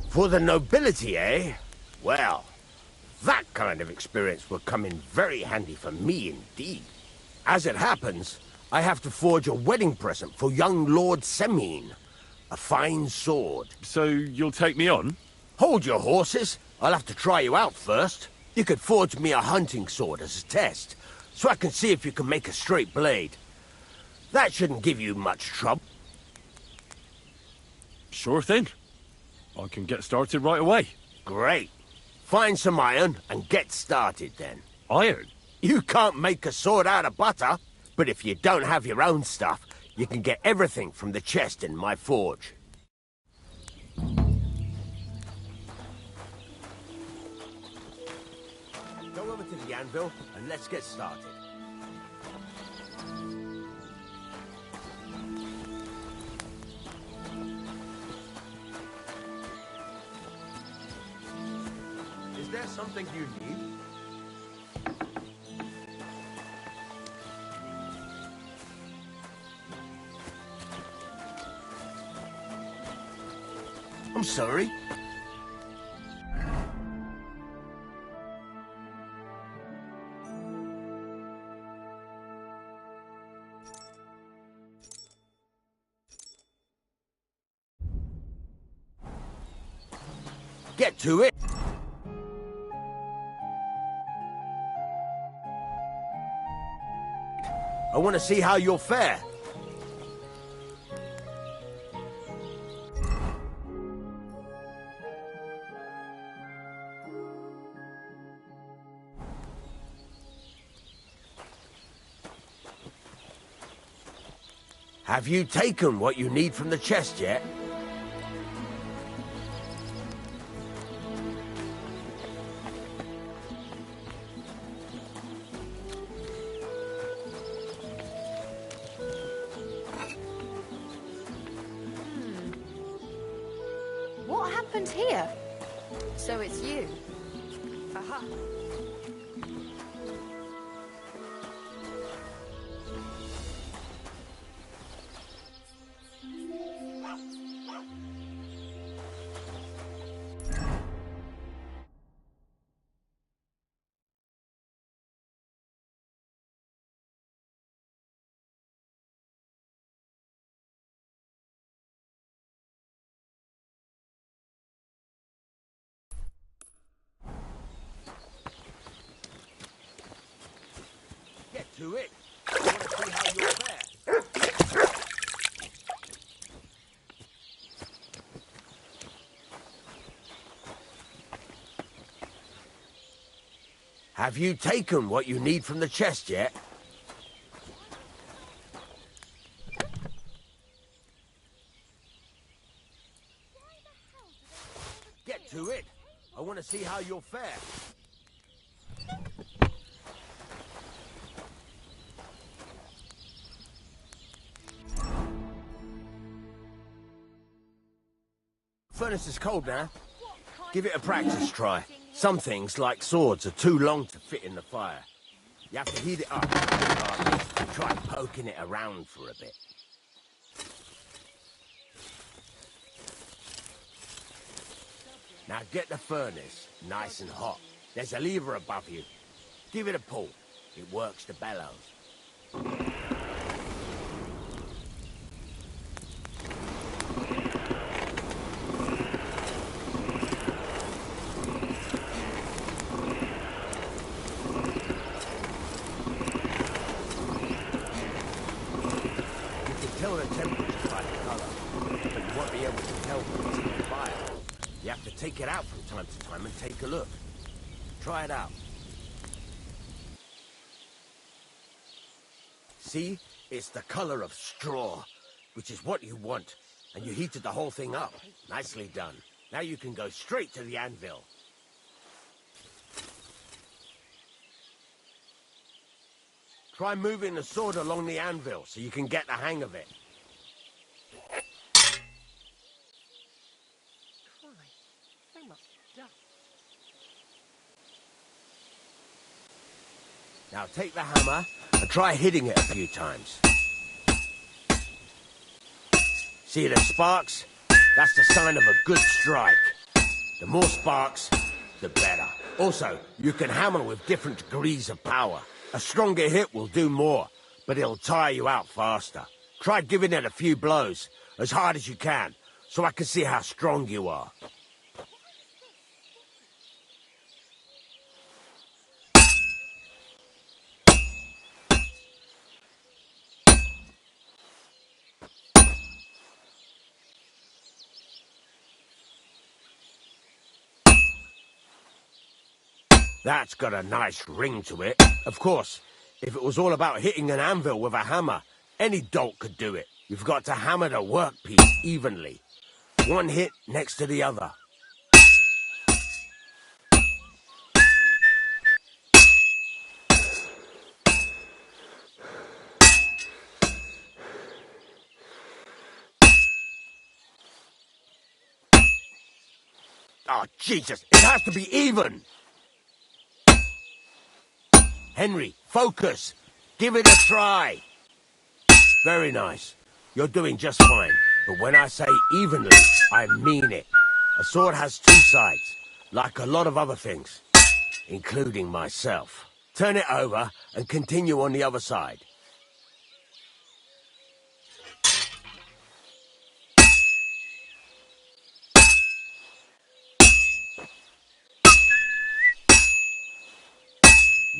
For the nobility, eh? Well, that kind of experience will come in very handy for me indeed. As it happens, I have to forge a wedding present for young Lord Semine. A fine sword. So you'll take me on? Hold your horses. I'll have to try you out first. You could forge me a hunting sword as a test, so I can see if you can make a straight blade. That shouldn't give you much trouble. Sure thing. I can get started right away. Great. Find some iron and get started then. Iron? You can't make a sword out of butter, but if you don't have your own stuff, you can get everything from the chest in my forge. Go over to the anvil and let's get started. Is there something you need? I'm sorry. Get to it. I want to see how you'll fare. Have you taken what you need from the chest yet? What happened here? So it's you. Aha. Get to it. I want to see how you'll fare. Have you taken what you need from the chest yet? Get to it. I want to see how you'll fare. Furnace is cold now. Give it a practice try. Some things, like swords, are too long to fit in the fire. You have to heat it up. Try poking it around for a bit. Now get the furnace nice and hot. There's a lever above you. Give it a pull. It works the bellows. Tell the temperature by the color, but you won't be able to tell when it's in the fire. You have to take it out from time to time and take a look. Try it out. See? It's the color of straw, which is what you want. And you heated the whole thing up. Nicely done. Now you can go straight to the anvil. Try moving the sword along the anvil so you can get the hang of it. Now take the hammer and try hitting it a few times. See the sparks? That's the sign of a good strike. The more sparks, the better. Also, you can hammer with different degrees of power. A stronger hit will do more, but it'll tire you out faster. Try giving it a few blows, as hard as you can, so I can see how strong you are. That's got a nice ring to it. Of course, if it was all about hitting an anvil with a hammer, any dolt could do it. You've got to hammer the workpiece evenly. One hit next to the other. Oh, Jesus, it has to be even! Henry, focus! Give it a try! Very nice. You're doing just fine. But when I say evenly, I mean it. A sword has two sides, like a lot of other things, including myself. Turn it over and continue on the other side.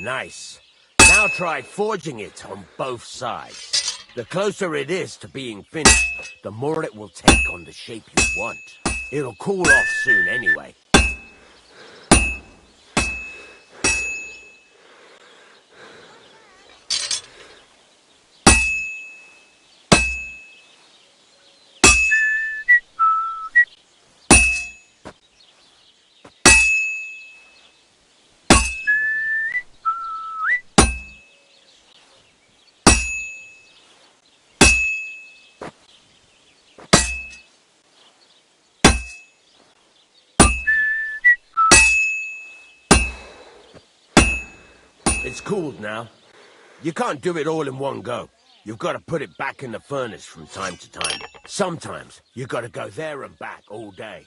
Nice. Now try forging it on both sides. The closer it is to being finished, the more it will take on the shape you want. It'll cool off soon anyway. It's cooled now. You can't do it all in one go. You've got to put it back in the furnace from time to time. Sometimes you've got to go there and back all day.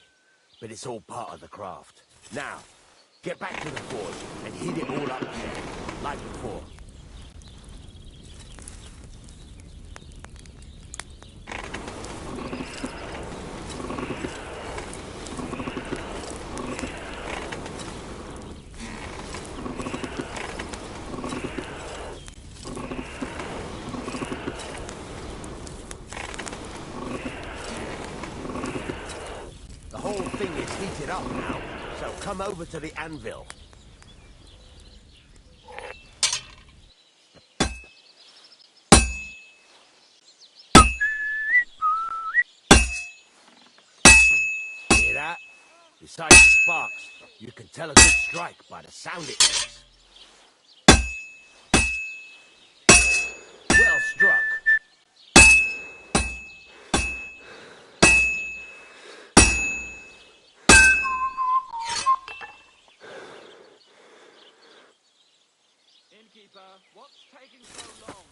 But it's all part of the craft. Now, get back to the forge and heat it all up again, like before. Heat it up now, so come over to the anvil. Hear that? Besides the sparks, you can tell a good strike by the sound it makes. Well struck. Innkeeper, what's taking so long?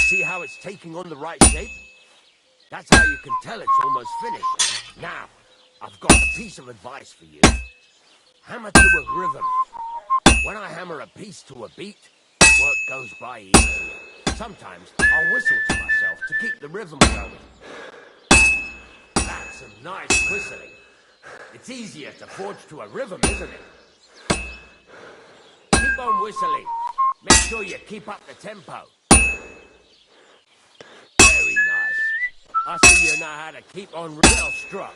See how it's taking on the right shape? That's how you can tell it's almost finished. Now, I've got a piece of advice for you. Hammer to a rhythm. When I hammer a piece to a beat, work goes by easily. Sometimes I'll whistle to myself to keep the rhythm going. That's some nice whistling. It's easier to forge to a rhythm, isn't it? Keep on whistling. Make sure you keep up the tempo. I see you know how to keep on well struck.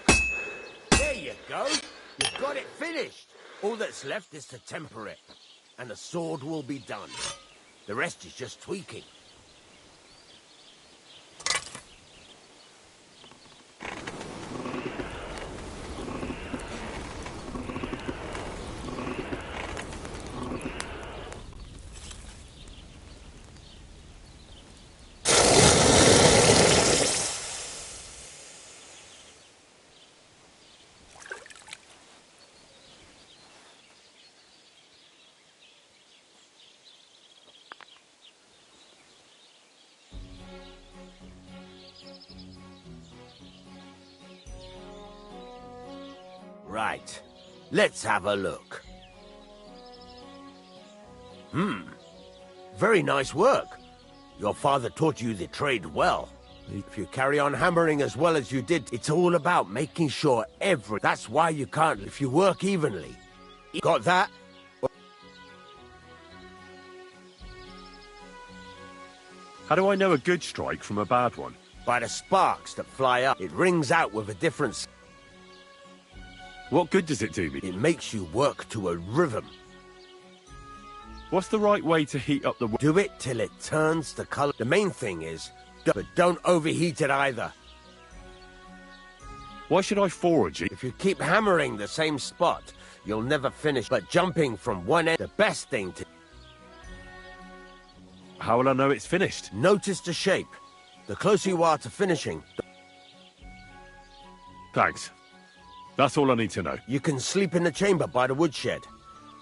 There you go. You've got it finished. All that's left is to temper it, and the sword will be done. The rest is just tweaking. Right. Let's have a look. Very nice work. Your father taught you the trade well. If you carry on hammering as well as you did, it's all about making sure That's why you can't if you work evenly. Got that? How do I know a good strike from a bad one? By the sparks that fly up. It rings out with a difference. What good does it do me? It makes you work to a rhythm. What's the right way to heat up the wood? Do it till it turns the color. The main thing is, but don't overheat it either. Why should I forage it? If you keep hammering the same spot, you'll never finish. But jumping from one end, the best thing to... How will I know it's finished? Notice the shape. The closer you are to finishing... Thanks. That's all I need to know. You can sleep in the chamber by the woodshed.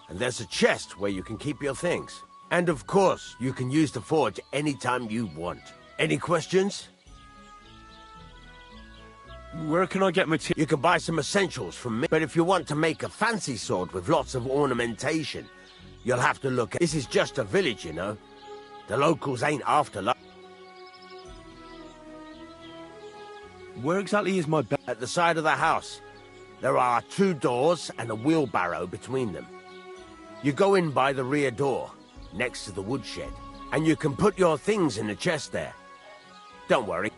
And there's a chest where you can keep your things. And of course, you can use the forge anytime you want. Any questions? Where can I get material? You can buy some essentials from me. But if you want to make a fancy sword with lots of ornamentation, you'll have to look at... This is just a village, you know. The locals ain't after luck. Where exactly is my bed? At the side of the house. There are 2 doors and a wheelbarrow between them. You go in by the rear door, next to the woodshed, and you can put your things in the chest there. Don't worry.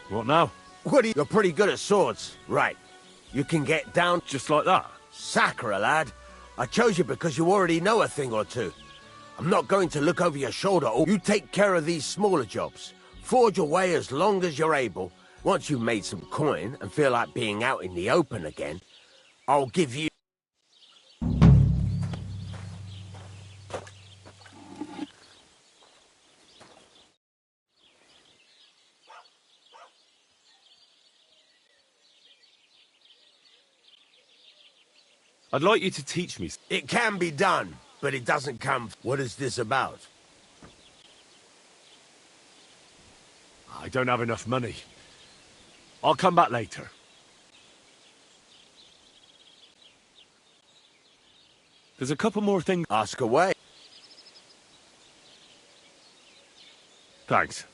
What now? You're pretty good at swords. Right. You can get down... Just like that? Sacre, lad. I chose you because you already know a thing or two. I'm not going to look over your shoulder. Or you take care of these smaller jobs. Forge away as long as you're able. Once you've made some coin and feel like being out in the open again, I'll give you... I'd like you to teach me. It can be done, but it doesn't come... What is this about? I don't have enough money. I'll come back later. There's a couple more things. Ask away. Thanks.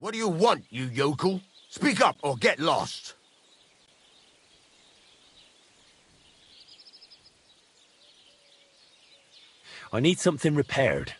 What do you want, you yokel? Speak up or get lost. I need something repaired.